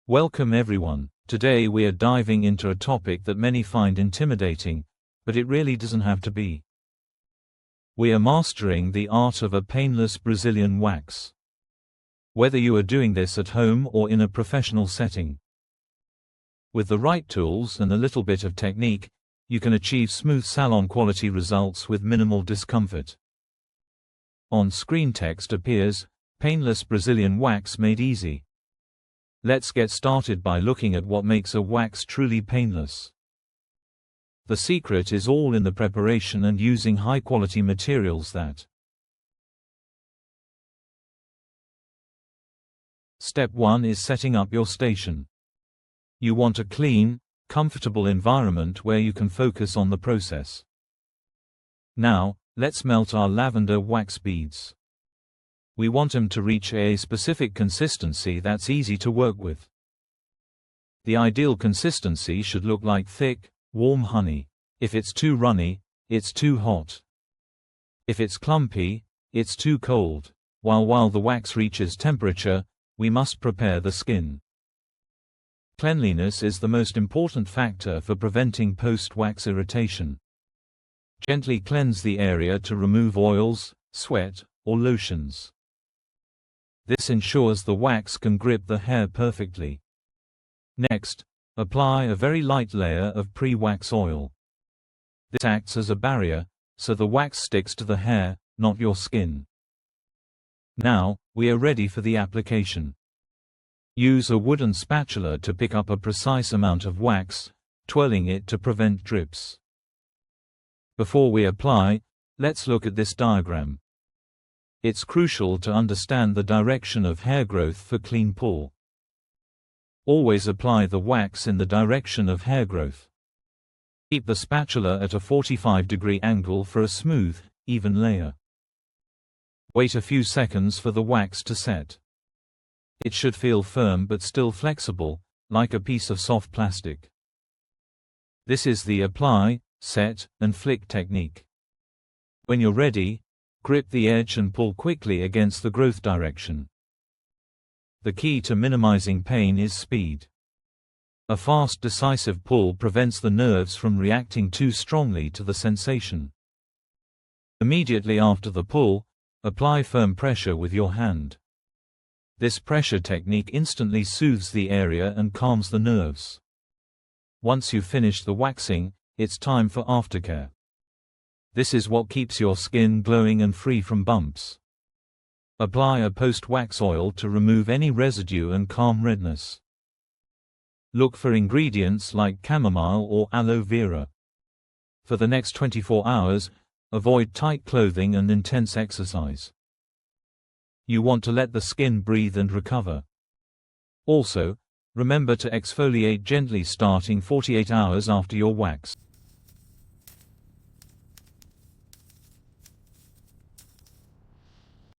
Welcome everyone. Today we are diving into a topic that many find intimidating, but it really doesn't have to be. We are mastering the art of a painless Brazilian wax. Whether you are doing this at home or in a professional setting, with the right tools and a little bit of technique, you can achieve smooth salon-quality results with minimal discomfort. On screen text appears, Painless Brazilian Wax Made Easy. Let's get started by looking at what makes a wax truly painless. The secret is all in the preparation and using high-quality materials that. Step 1 is setting up your station. You want a clean, comfortable environment where you can focus on the process. Now, let's melt our lavender wax beads. We want them to reach a specific consistency that's easy to work with. The ideal consistency should look like thick, warm honey. If it's too runny, it's too hot. If it's clumpy, it's too cold. While the wax reaches temperature, we must prepare the skin. Cleanliness is the most important factor for preventing post-wax irritation. Gently cleanse the area to remove oils, sweat, or lotions. This ensures the wax can grip the hair perfectly. Next, apply a very light layer of pre-wax oil. This acts as a barrier, so the wax sticks to the hair, not your skin. Now, we are ready for the application. Use a wooden spatula to pick up a precise amount of wax, twirling it to prevent drips. Before we apply, let's look at this diagram. It's crucial to understand the direction of hair growth for clean pull. Always apply the wax in the direction of hair growth. Keep the spatula at a 45-degree angle for a smooth, even layer. Wait a few seconds for the wax to set. It should feel firm but still flexible, like a piece of soft plastic. This is the apply, set, and flick technique. When you're ready, grip the edge and pull quickly against the growth direction. The key to minimizing pain is speed. A fast, decisive pull prevents the nerves from reacting too strongly to the sensation. Immediately after the pull, apply firm pressure with your hand. This pressure technique instantly soothes the area and calms the nerves. Once you've finished the waxing, it's time for aftercare. This is what keeps your skin glowing and free from bumps. Apply a post-wax oil to remove any residue and calm redness. Look for ingredients like chamomile or aloe vera. For the next 24 hours, avoid tight clothing and intense exercise. You want to let the skin breathe and recover. Also, remember to exfoliate gently starting 48 hours after your wax.